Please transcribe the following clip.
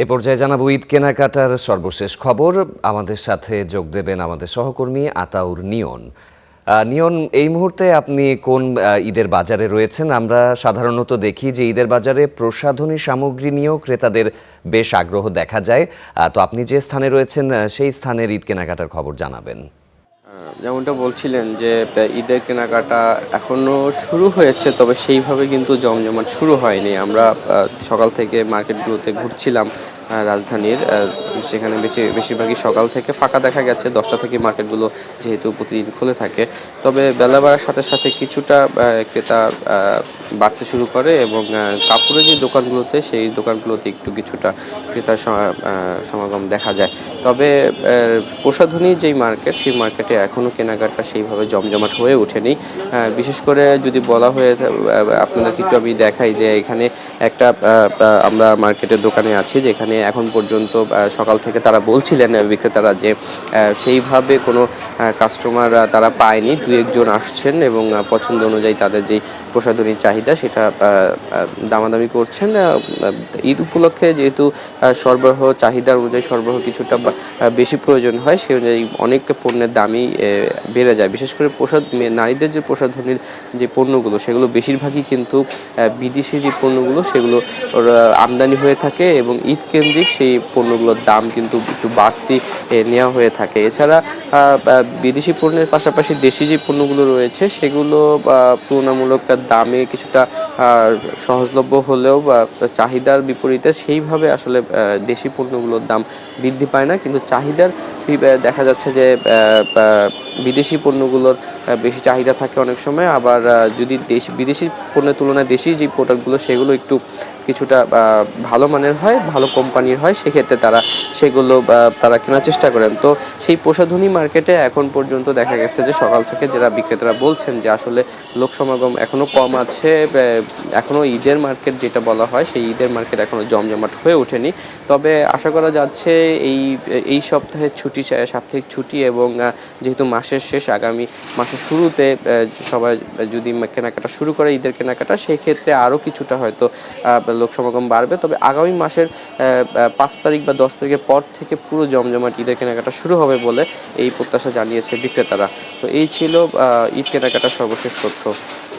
এ পর্যায়ে জানাবো ঈদ কেনাকাটার সর্বশেষ খবর। আমাদের সাথে যোগ দেবেন আমাদের সহকর্মী আতাউর নিয়ন। নিয়ন, এই মুহূর্তে আপনি কোন ঈদের বাজারে রয়েছেন? আমরা সাধারণত দেখি যে ঈদের বাজারে প্রসাধনী সামগ্রী নিয়েও ক্রেতাদের বেশ আগ্রহ দেখা যায়। তো আপনি যে স্থানে রয়েছেন সেই স্থানের ঈদ কেনাকাটার খবর জানাবেন। যেমনটা বলছিলেন যে ঈদের কেনাকাটা এখনো শুরু হয়েছে, তবে সেইভাবে কিন্তু জমজমাট শুরু হয়নি। আমরা সকাল থেকে মার্কেটগুলোতে ঘুরছিলাম রাজধানীর, সেখানে বেশিরভাগই সকাল থেকে ফাঁকা দেখা গেছে। 10টা থেকে মার্কেটগুলো যেহেতু প্রতিদিন খুলে থাকে, তবে বেলা বাড়ার সাথে সাথে কিছুটা ক্রেতা বাড়তে শুরু করে এবং কাপড়ের যে দোকানগুলোতে সেই দোকানগুলোতে একটু কিছুটা ক্রেতার সমাগম দেখা যায়। তবে প্রসাধনী যেই মার্কেট, সেই মার্কেটে এখনও কেনাকাটা সেইভাবে জমজমাট হয়ে ওঠেনি। বিশেষ করে যদি বলা হয়ে আপনাদেরকে একটু আমি দেখাই যে এখানে একটা আমরা মার্কেটের দোকানে আছি, যেখানে এখন পর্যন্ত সকাল থেকে তারা বলছিলেন বিক্রেতারা যে সেইভাবে কোনো কাস্টমার তারা পায়নি। দু একজন আসছেন এবং পছন্দ অনুযায়ী তাদের যেই প্রসাধনীর চাহিদা সেটা দামাদামি করছেন। ঈদ উপলক্ষে যেহেতু সরবরাহ চাহিদার অনুযায়ী সরবরাহ কিছুটা বেশি প্রয়োজন হয়, সেই অনুযায়ী অনেক পণ্যের দামই বেড়ে যায়। বিশেষ করে নারীদের যে প্রসাধনীর যে পণ্যগুলো, সেগুলো বেশিরভাগই কিন্তু বিদেশি যে পণ্যগুলো সেগুলো আমদানি হয়ে থাকে এবং ঈদ কেন্দ্রিক সেই পণ্যগুলোর দাম কিন্তু একটু বাড়তি নেওয়া হয়ে থাকে। এছাড়া বিদেশি পণ্যের পাশাপাশি দেশি যে পণ্যগুলো রয়েছে সেগুলো তুলনামূলক দামে কিছুটা সহজলভ্য হলেও চাহিদার বিপরীতে সেইভাবে আসলে দেশি পণ্যগুলোর দাম বৃদ্ধি পায় না, কিন্তু চাহিদার দেখা যাচ্ছে যে বিদেশি পণ্যগুলোর বেশি চাহিদা থাকে অনেক সময়। আবার যদি বিদেশি পণ্যের তুলনায় দেশি যে প্রোডাক্টগুলো সেগুলো একটু কিছুটা ভালো মানের হয়, ভালো কোম্পানির হয়, সেক্ষেত্রে সেগুলো তারা কেনার চেষ্টা করেন। তো সেই প্রসাধনী মার্কেটে এখন পর্যন্ত দেখা গেছে যে সকাল থেকে যারা বিক্রেতারা বলছেন যে আসলে লোক সমাগম এখনও কম আছে। এখনও ঈদের মার্কেট যেটা বলা হয়, সেই ঈদের মার্কেট এখনও জমজমাট হয়ে ওঠেনি। তবে আশা করা যাচ্ছে এই সপ্তাহের ছুটি, সাপ্তাহিক ছুটি এবং যেহেতু মাসের শেষ, আগামী মাসের শুরুতে সবাই যদি কেনাকাটা শুরু করে ঈদের কেনাকাটা, সেই ক্ষেত্রে আরও কিছুটা হয়তো লোক সমাগম বাড়বে। তবে আগামী মাসের 5 তারিখ বা 10 তারিখের পর থেকে পুরো জমজমাট ঈদের কেনাকাটা শুরু হবে বলে এই প্রত্যাশা জানিয়েছে বিক্রেতারা। তো এই ছিল ঈদ কেনাকাটার সর্বশেষ তথ্য।